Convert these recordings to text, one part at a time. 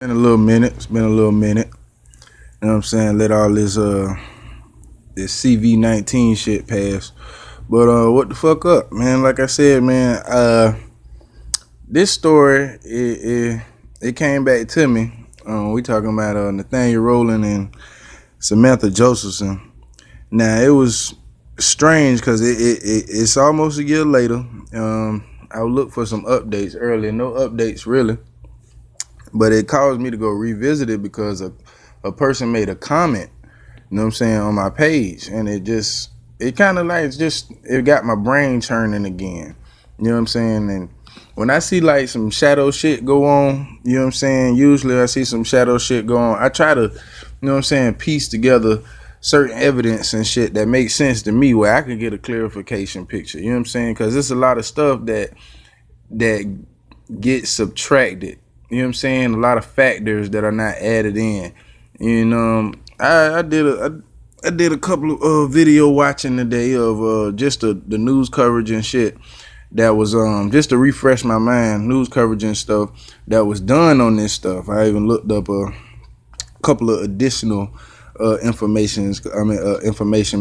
Been a little minute. It's been a little minute. You know what I'm saying? Let all this CV-19 shit pass. But what the fuck up, man? Like I said, man, this story it came back to me. We talking about Nathaniel, Rowland, and Samantha Josephson. Now it was strange because it's almost a year later. I would look for some updates earlier. No updates really. But it caused me to go revisit it because a person made a comment, you know what I'm saying, on my page. And it kind of like it got my brain churning again. You know what I'm saying? And when I see like some shadow shit go on, you know what I'm saying? Usually I see some shadow shit go on. I try to, you know what I'm saying, piece together certain evidence and shit that makes sense to me where I can get a clarification picture. You know what I'm saying? Because there's a lot of stuff that gets subtracted. You know what I'm saying? A lot of factors that are not added in. And I did a couple of video watching today of just the news coverage and shit that was just to refresh my mind, news coverage and stuff that was done on this stuff. I even looked up a couple of additional information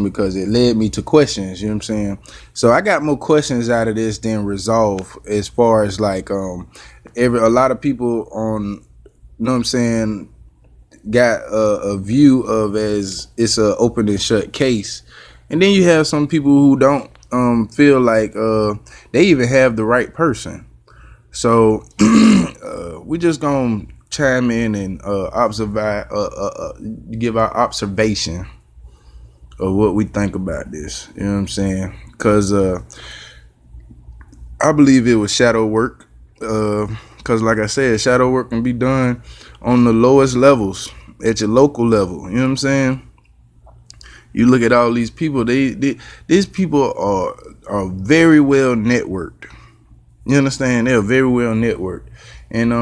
because it led me to questions. You know what I'm saying? So I got more questions out of this than resolve, as far as like a lot of people on, you know what I'm saying, got a view of as it's a open and shut case, and then you have some people who don't feel like they even have the right person. So we just gonna chime in and give our observation of what we think about this. You know what I'm saying? Because I believe it was shadow work. Because like I said, shadow work can be done on the lowest levels, at your local level. You know what I'm saying? You look at all these people, these people are very well networked. You understand? They're very well networked. And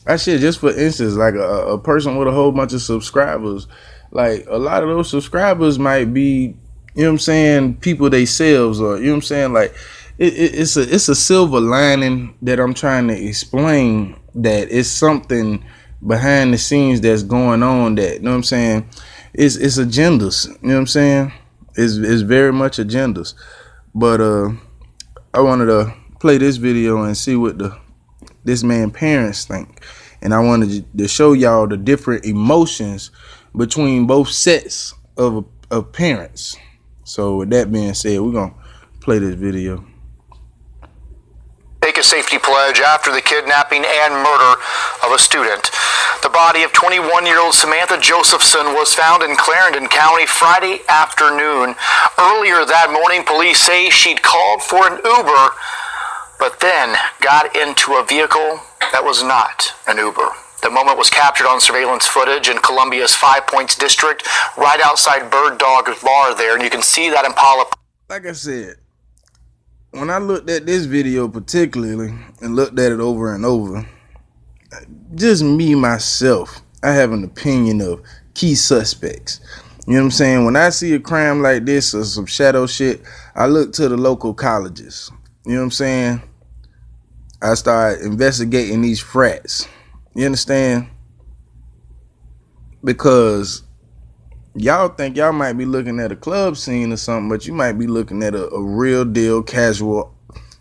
I said, just for instance, like a person with a whole bunch of subscribers, like a lot of those subscribers might be, you know what I'm saying, people themselves, or you know what I'm saying, like it's a silver lining that I'm trying to explain, that it's something behind the scenes that's going on that, you know what I'm saying, it's agendas, you know what I'm saying, it's very much agendas. But I wanted to play this video and see what this man parents think, and I wanted to show y'all the different emotions between both sets of parents. So with that being said, we're gonna play this video. Take a safety pledge after the kidnapping and murder of a student. The body of 21-year-old Samantha Josephson was found in Clarendon County Friday afternoon. Earlier that morning, police say she'd called for an Uber, but then got into a vehicle that was not an Uber. The moment was captured on surveillance footage in Columbia's Five Points district, right outside Bird Dog Bar there, and you can see that Impala. Like I said, when I looked at this video particularly and looked at it over and over, just me, myself, I have an opinion of key suspects. You know what I'm saying? When I see a crime like this or some shadow shit, I look to the local colleges. You know what I'm saying? I start investigating these frats. You understand? Because y'all think y'all might be looking at a club scene or something, but you might be looking at a real deal casual,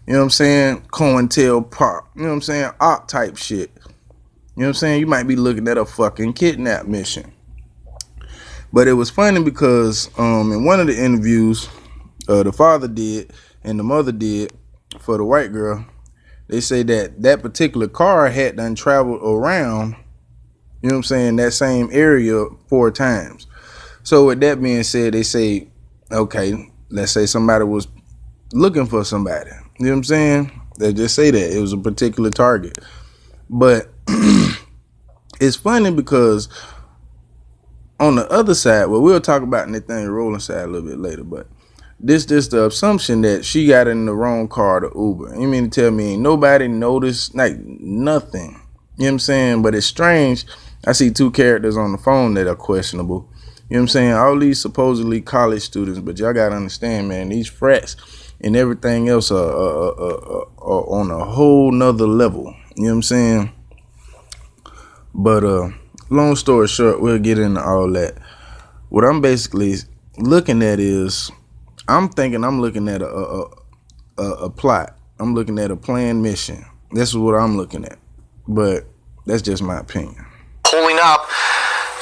you know what I'm saying, COINTELPRO, you know what I'm saying, op type shit. You know what I'm saying? You might be looking at a fucking kidnap mission. But it was funny because in one of the interviews the father did and the mother did for the white girl, they say that particular car had done traveled around, you know what I'm saying, that same area 4 times. So with that being said, they say, okay, let's say somebody was looking for somebody. You know what I'm saying? They just say that it was a particular target. But it's funny because on the other side, well, we'll talk about Nathaniel Rowland's side a little bit later, but this the assumption that she got in the wrong car to Uber. You mean to tell me ain't nobody noticed, like nothing? You know what I'm saying? But it's strange. I see 2 characters on the phone that are questionable. You know what I'm saying? All these supposedly college students, but y'all gotta understand, man, these frats and everything else are on a whole nother level. You know what I'm saying? But long story short, we'll get into all that. What I'm basically looking at is, I'm looking at a plot. I'm looking at a planned mission. This is what I'm looking at. But that's just my opinion. Pulling up,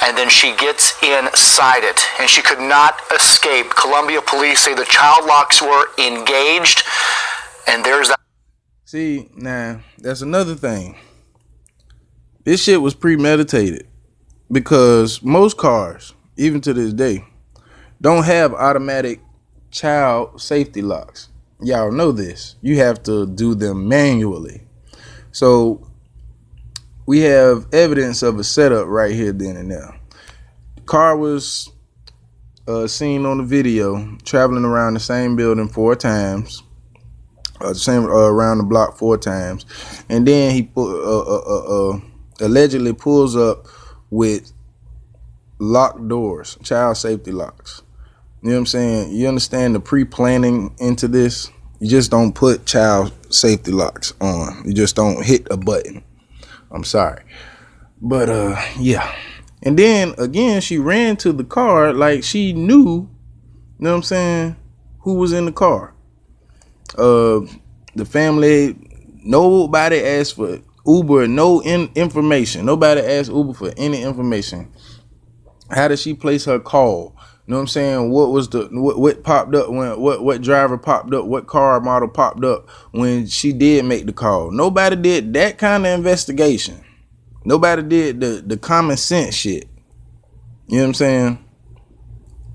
and then she gets inside it, and she could not escape. Columbia police say the child locks were engaged, and there's that. See, now, that's another thing. This shit was premeditated, because most cars, even to this day, don't have automatic child safety locks. Y'all know this. You have to do them manually. So we have evidence of a setup right here, then and there. The car was seen on the video traveling around the same building 4 times, around the block 4 times, and then he allegedly pulls up with locked doors, child safety locks. You know what I'm saying? You understand the pre-planning into this? You just don't put child safety locks on. You just don't hit a button. I'm sorry. But yeah. And then again, she ran to the car like she knew, you know what I'm saying, who was in the car. The family, nobody asked for Uber, no information. Nobody asked Uber for any information. How did she place her call? You know what I'm saying? What was what popped up when what driver popped up? What car model popped up when she did make the call? Nobody did that kind of investigation. Nobody did the common sense shit. You know what I'm saying?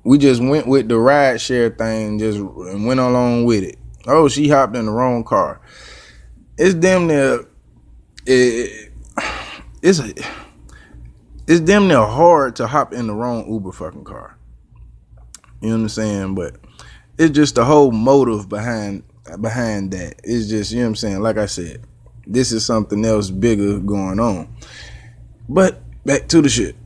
We just went with the ride share thing, just and went along with it. Oh, she hopped in the wrong car. It's damn near it's damn near hard to hop in the wrong Uber fucking car. You know what I'm saying? But it's just the whole motive behind that. It's just, you know what I'm saying? Like I said, this is something else bigger going on. But back to the shit.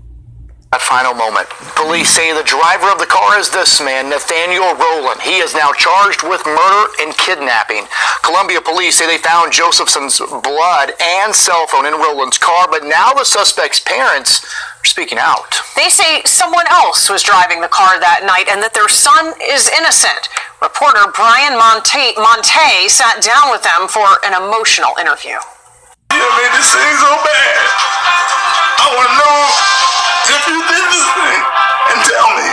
That final moment. Police say the driver of the car is this man, Nathaniel Rowland. He is now charged with murder and kidnapping. Columbia police say they found Josephson's blood and cell phone in Rowland's car, but now the suspect's parents are speaking out. They say someone else was driving the car that night and that their son is innocent. Reporter Brian Monte sat down with them for an emotional interview. You made this thing so bad. I want to know if you did this thing, and tell me.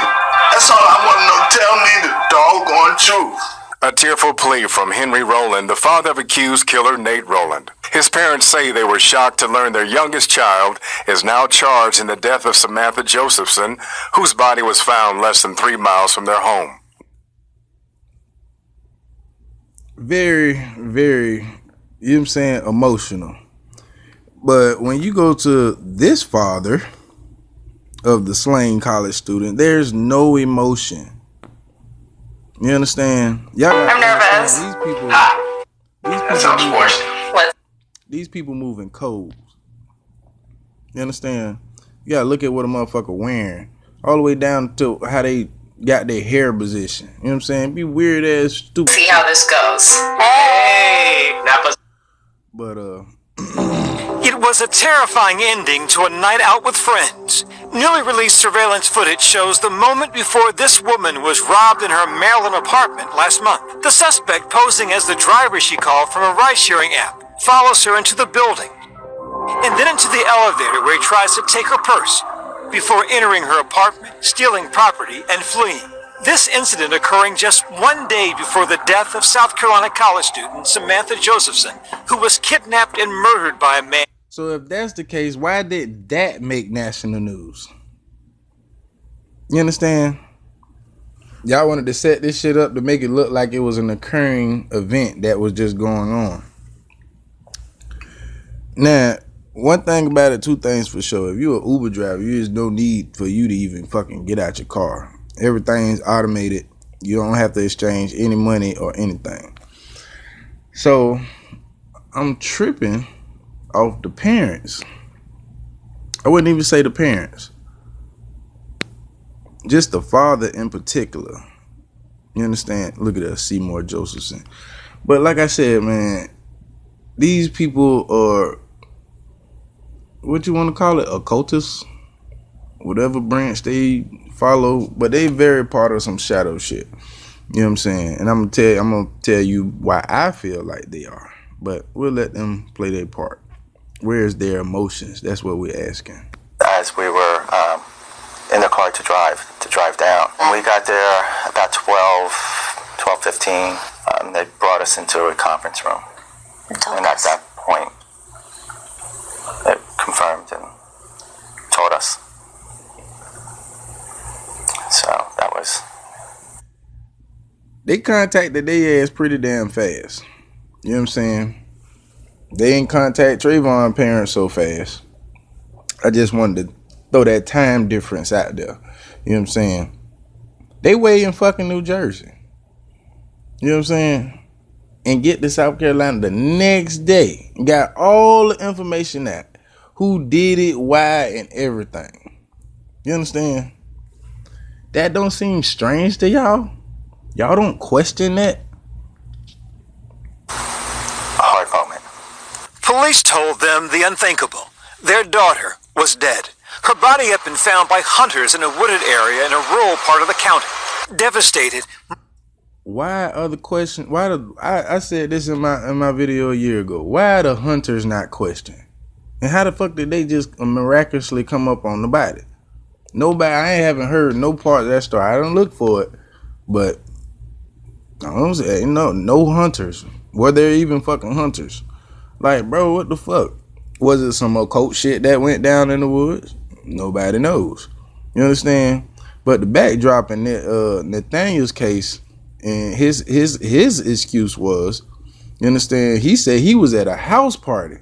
That's all I want to know. Tell me the doggone truth. A tearful plea from Henry Rowland, the father of accused killer Nate Rowland. His parents say they were shocked to learn their youngest child is now charged in the death of Samantha Josephson, whose body was found less than 3 miles from their home. Very, very, you know what I'm saying, emotional. But when you go to this father of the slain college student, there's no emotion. You understand? Y'all I'm nervous. That sounds forced. These people moving codes. You understand? You gotta look at what a motherfucker wearing. All the way down to how they got their hair position. You know what I'm saying? Be weird ass stupid. See how this goes. Hey! But It was a terrifying ending to a night out with friends. Newly released surveillance footage shows the moment before this woman was robbed in her Maryland apartment last month. The suspect, posing as the driver she called from a ride-sharing app, follows her into the building and then into the elevator where he tries to take her purse before entering her apartment, stealing property, and fleeing. This incident occurring just 1 day before the death of South Carolina college student Samantha Josephson, who was kidnapped and murdered by a man. so if that's the case, why did that make national news? You understand? Y'all wanted to set this shit up to make it look like it was an occurring event that was just going on. Now, one thing about it, 2 things for sure. If you're an Uber driver, there's no need for you to even fucking get out your car. Everything's automated. You don't have to exchange any money or anything. So I'm tripping off the parents. I wouldn't even say the parents. Just the father in particular. You understand? Look at us, Seymour Josephson. But like I said, man, these people are what you want to call it, occultists, whatever branch they follow, but they very part of some shadow shit. You know what I'm saying? And I'm gonna tell you why I feel like they are. But we'll let them play their part. Where's their emotions? That's what we're asking. As we were in the car to drive down, when we got there about 12:15, they brought us into a conference room, and at that point, they confirmed and told us. So that was. They contacted their ass pretty damn fast. You know what I'm saying? They didn't contact Trayvon's parents so fast. I just wanted to throw that time difference out there. You know what I'm saying? They way in fucking New Jersey. You know what I'm saying? And get to South Carolina the next day. Got all the information out. Who did it, why, and everything. You understand? That don't seem strange to y'all? Y'all don't question that? A hard moment. Police told them the unthinkable. Their daughter was dead. Her body had been found by hunters in a wooded area in a rural part of the county. Devastated. Why are the questions? I said this in my video a year ago. Why are the hunters not questioned? And how the fuck did they just miraculously come up on the body? Nobody, I haven't heard no part of that story. I don't look for it, but I don't say no hunters. Were there even fucking hunters? Like, bro, what the fuck? Was it some occult shit that went down in the woods? Nobody knows. You understand? But the backdrop in Nathaniel's case, and his excuse was, you understand? He said he was at a house party.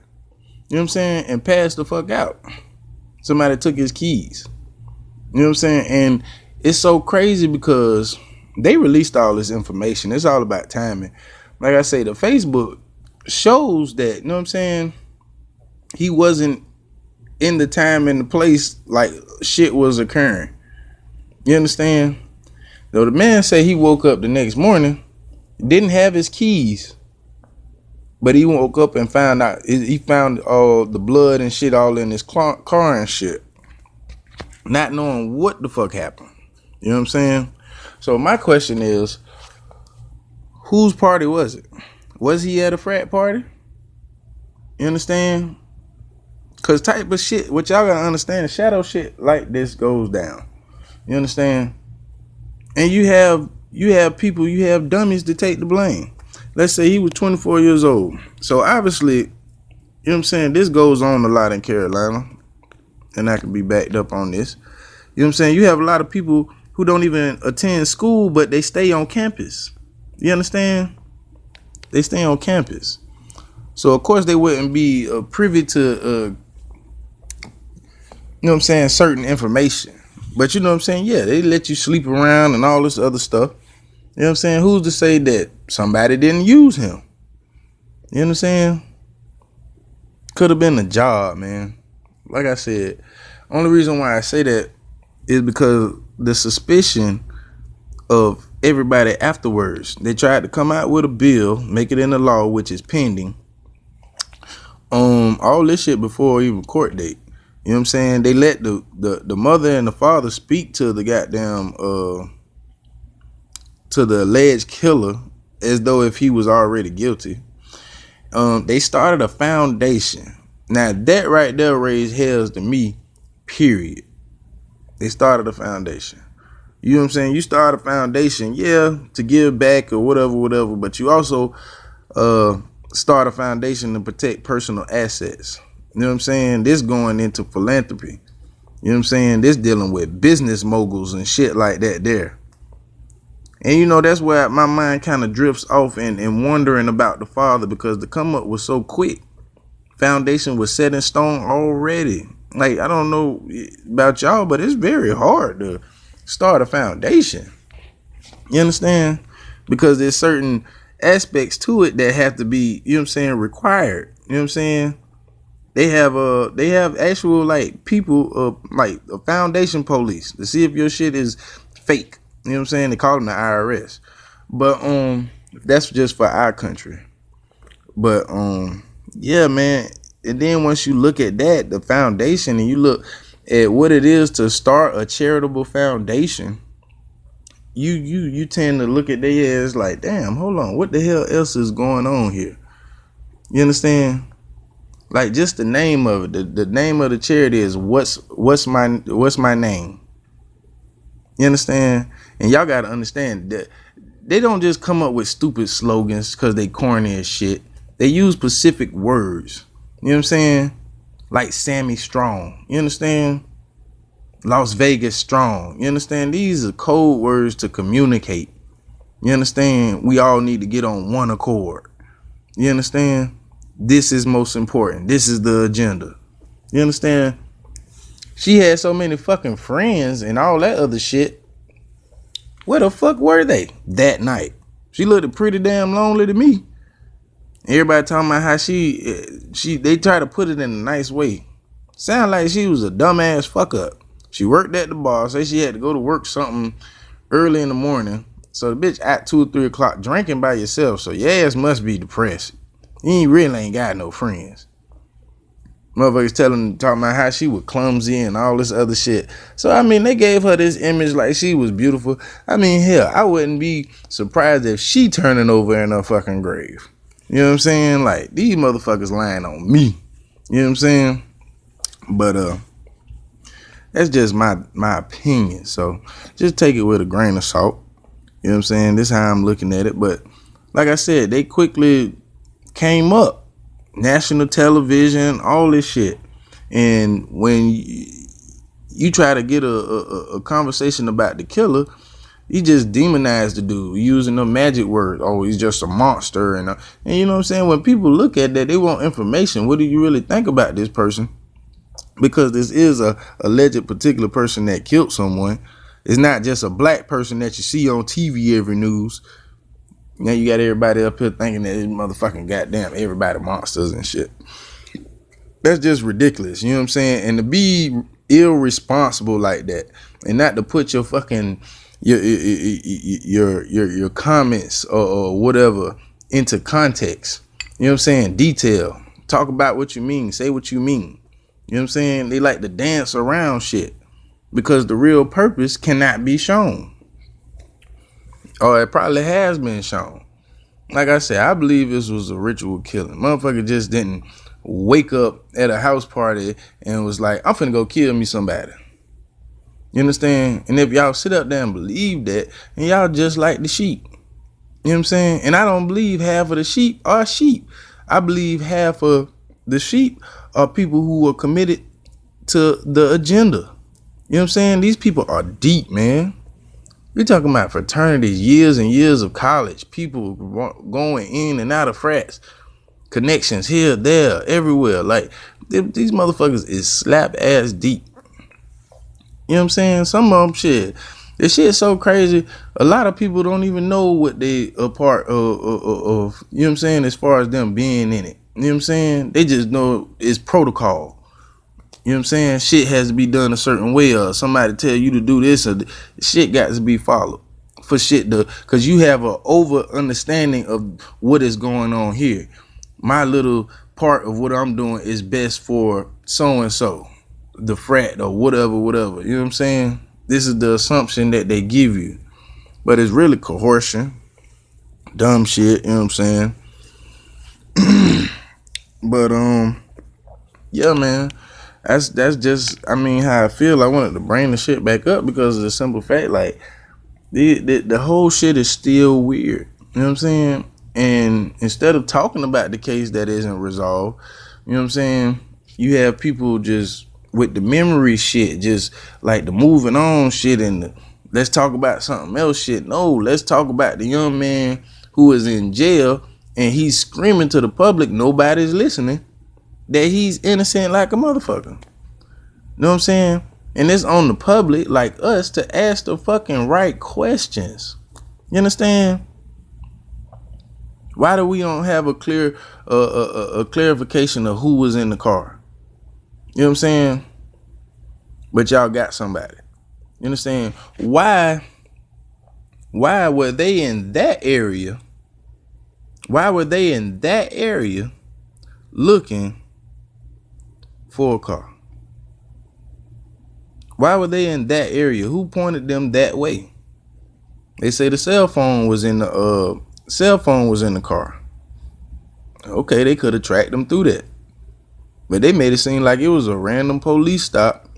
You know what I'm saying? And passed the fuck out. Somebody took his keys. You know what I'm saying? And it's so crazy because they released all this information. It's all about timing. Like I say, the Facebook shows that, you know what I'm saying, he wasn't in the time and the place like shit was occurring. You understand? Though the man said he woke up the next morning, didn't have his keys, but he woke up and found out, he found all the blood and shit all in his car and shit, not knowing what the fuck happened. You know what I'm saying? So my question is, whose party was it? Was he at a frat party? You understand? Cause type of shit, what y'all gotta understand, shadow shit like this goes down. You understand? And you have people, you have dummies to take the blame. Let's say he was 24 years old. So obviously, you know what I'm saying, this goes on a lot in Carolina. And I can be backed up on this. You know what I'm saying? You have a lot of people who don't even attend school, but they stay on campus. You understand? They stay on campus. So of course they wouldn't be privy to, you know what I'm saying, certain information. But you know what I'm saying? Yeah, they let you sleep around and all this other stuff. You know what I'm saying? Who's to say that somebody didn't use him? You know what I'm saying? Could have been a job, man. Like I said, only reason why I say that is because the suspicion of everybody afterwards. They tried to come out with a bill, make it into law, which is pending. All this shit before even court date. You know what I'm saying? They let the mother and the father speak to the goddamn to the alleged killer as though if he was already guilty. They started a foundation. Now that right there raised hells to me, period. They started a foundation. You know what I'm saying? You start a foundation, yeah, to give back or whatever, but you also start a foundation to protect personal assets. You know what I'm saying? This going into philanthropy. You know what I'm saying? This dealing with business moguls and shit like that there. And you know, that's where my mind kind of drifts off and wondering about the father, because the come up was so quick. Foundation was set in stone already. Like, I don't know about y'all, but it's very hard to start a foundation. You understand? Because there's certain aspects to it that have to be, you know what I'm saying, required. You know what I'm saying? They have actual like people like a foundation police to see if your shit is fake. You know what I'm saying? They call them the IRS. But that's just for our country. But yeah, man, and then once you look at that, the foundation, and you look at what it is to start a charitable foundation, you tend to look at their ass like, damn, hold on, what the hell else is going on here? You understand? Like, just the name of it, the name of the charity is what's my name. You understand? And y'all gotta understand that they don't just come up with stupid slogans because they corny as shit. They use specific words. You know what I'm saying? Like Sammy Strong. You understand? Las Vegas Strong. You understand? These are code words to communicate. You understand? We all need to get on one accord. You understand? This is most important. This is the agenda. You understand? She had so many fucking friends and all that other shit. Where the fuck were they that night? She looked pretty damn lonely to me. Everybody talking about how they try to put it in a nice way. Sound like she was a dumbass fuck up. She worked at the bar, say she had to go to work something early in the morning. So the bitch at 2 or 3 o'clock drinking by yourself. So your ass must be depressed. You really ain't got no friends. Motherfuckers talking about how she was clumsy and all this other shit. So, I mean, they gave her this image like she was beautiful. I mean, hell, I wouldn't be surprised if she turning over in her fucking grave. You know what I'm saying? Like, these motherfuckers lying on me. You know what I'm saying? But, that's just my opinion. So, just take it with a grain of salt. You know what I'm saying? This is how I'm looking at it. But, like I said, they quickly came up. National television, all this shit. And when you try to get a conversation about the killer, he just demonized the dude using the magic word. Oh, he's just a monster. And you know what I'm saying? When people look at that, they want information. What do you really think about this person? Because this is a alleged particular person that killed someone. It's not just a black person that you see on TV every news. Now you got everybody up here thinking that this motherfucking goddamn everybody monsters and shit. That's just ridiculous. You know what I'm saying? And to be irresponsible like that, and not to put your fucking your comments or whatever into context. You know what I'm saying? Detail. Talk about what you mean. Say what you mean. You know what I'm saying? They like to dance around shit because the real purpose cannot be shown. Or it probably has been shown. Like I said, I believe this was a ritual killing. Motherfucker just didn't wake up at a house party and was like, I'm finna go kill me somebody. You understand? And if y'all sit up there and believe that, and y'all just like the sheep. You know what I'm saying? And I don't believe half of the sheep are sheep. I believe half of the sheep are people who are committed to the agenda. You know what I'm saying? These people are deep, man. We're talking about fraternities, years and years of college, people going in and out of frats, connections here, there, everywhere. Like, these motherfuckers is slap ass deep. You know what I'm saying? Some of them shit. This shit is so crazy. A lot of people don't even know what they are part of, you know what I'm saying, as far as them being in it. You know what I'm saying? They just know it's protocol. You know what I'm saying? Shit has to be done a certain way, or somebody tell you to do this, or shit got to be followed for shit to, because you have an over understanding of what is going on here. My little part of what I'm doing is best for so and so, the frat or whatever. You know what I'm saying? This is the assumption that they give you, but it's really coercion, dumb shit. You know what I'm saying? But yeah, man. That's just, I mean, how I feel. I wanted to bring the shit back up because of the simple fact, like, the whole shit is still weird. You know what I'm saying? And instead of talking about the case that isn't resolved, you know what I'm saying, you have people just with the memory shit, just like the moving on shit and the let's talk about something else shit. No, let's talk about the young man who is in jail and he's screaming to the public, nobody's listening, that he's innocent like a motherfucker. You know what I'm saying? And it's on the public like us to ask the fucking right questions. You understand? Why do we don't have a clear a clarification of who was in the car? You know what I'm saying? But y'all got somebody. You understand? Why were they in that area? Why were they in that area looking for a car? Why were they in that area? Who pointed them that way? They say the cell phone was in the car. Okay, they could have tracked them through that. But they made it seem like it was a random police stop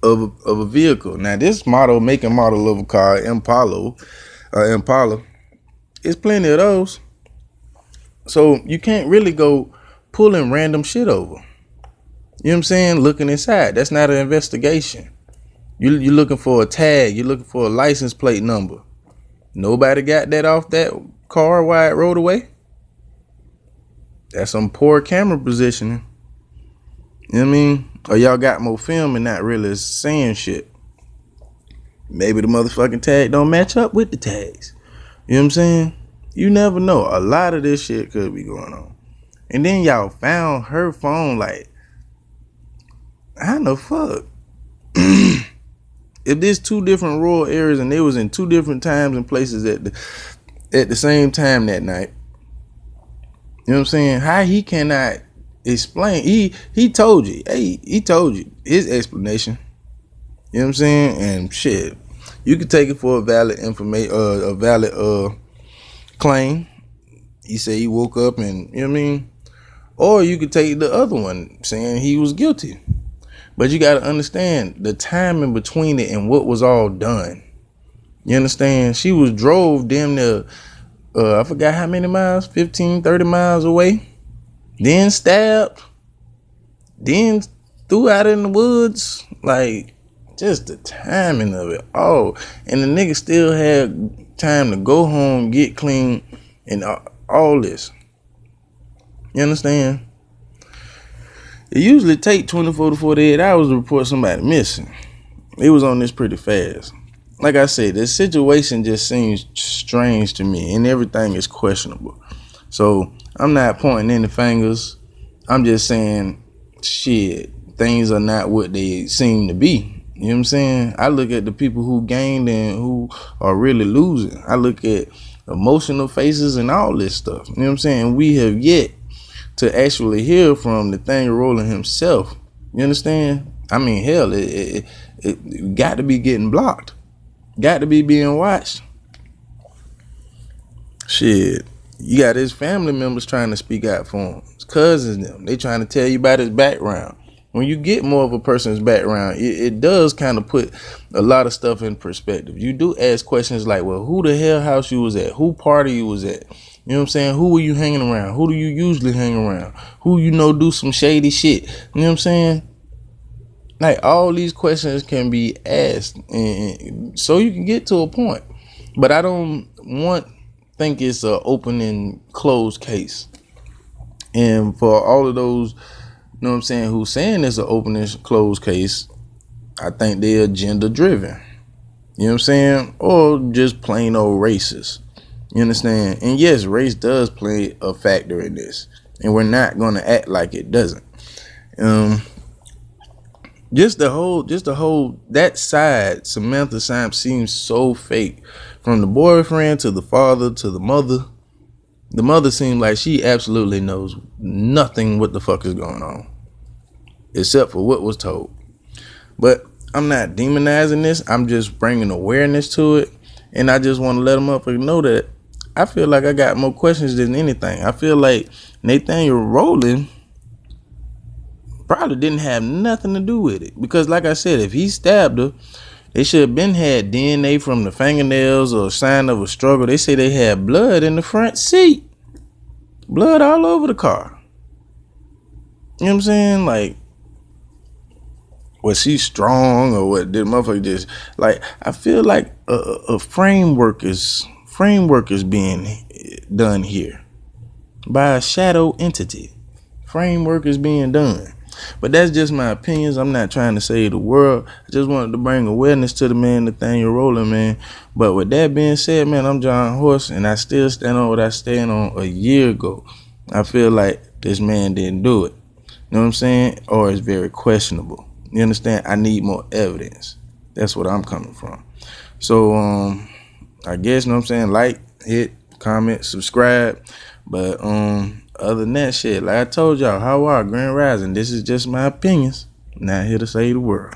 of a vehicle. Now, this make and model of a car, Impala, it's plenty of those. So you can't really go pulling random shit over. You know what I'm saying? Looking inside. That's not an investigation. You're looking for a tag. You're looking for a license plate number. Nobody got that off that car while it rode away. That's some poor camera positioning. You know what I mean? Or y'all got more film and not really saying shit. Maybe the motherfucking tag don't match up with the tags. You know what I'm saying? You never know. A lot of this shit could be going on. And then y'all found her phone like, how the fuck? If there's two different rural areas and they was in two different times and places at the same time that night, you know what I'm saying? How he cannot explain? He told you. Hey, he told you his explanation. You know what I'm saying? And shit, you could take it for a valid claim. He said he woke up and, you know what I mean? Or you could take the other one saying he was guilty. But you got to understand the time in between it and what was all done. You understand? She was drove damn near, I forgot how many miles, 15, 30 miles away. Then stabbed. Then threw out in the woods. Like, just the timing of it all. And the nigga still had time to go home, get clean, and all this. You understand? It usually take 24 to 48 hours to report somebody missing. It was on this pretty fast. Like I said, this situation just seems strange to me, and everything is questionable. So I'm not pointing any fingers. I'm just saying, shit, things are not what they seem to be. You know what I'm saying? I look at the people who gained and who are really losing. I look at emotional faces and all this stuff. You know what I'm saying? We have yet to actually hear from Nathaniel Rowland himself. You understand? I mean, hell, it got to be getting blocked. Got to be being watched. Shit. You got his family members trying to speak out for him. His cousins, them. They trying to tell you about his background. When you get more of a person's background, it does kind of put a lot of stuff in perspective. You do ask questions like, well, who the hell house you was at? Who party you was at? You know what I'm saying? Who were you hanging around? Who do you usually hang around? Who you know do some shady shit? You know what I'm saying? Like, all these questions can be asked, and so you can get to a point. But I don't think it's an open and closed case. And for all of those, you know what I'm saying, who's saying it's an open and closed case, I think they're agenda driven. You know what I'm saying? Or just plain old racist. You understand? And yes, race does play a factor in this, and we're not going to act like it doesn't. Just the whole that side, Samantha side seems so fake. From the boyfriend to the father to the mother. The mother seems like she absolutely knows nothing what the fuck is going on, except for what was told. But I'm not demonizing this. I'm just bringing awareness to it, and I just want to let them motherfuckers know that I feel like I got more questions than anything. I feel like Nathaniel Rowland probably didn't have nothing to do with it. Because like I said, if he stabbed her, they should have been had DNA from the fingernails or a sign of a struggle. They say they had blood in the front seat. Blood all over the car. You know what I'm saying? Like, was she strong or what? Did motherfucker just, like, I feel like a framework is being done here by a shadow entity. Framework is being done. But that's just my opinions. I'm not trying to save the world. I just wanted to bring awareness to the man Nathaniel Rowland, man. But with that being said, man, I'm John Horse, and I still stand on what I stand on a year ago. I feel like this man didn't do it. You know what I'm saying? Or it's very questionable. You understand? I need more evidence. That's what I'm coming from. So, I guess, you know what I'm saying? Like, hit, comment, subscribe. But, other than that shit, like I told y'all, how are Grand Rising? This is just my opinions. Not here to save the world.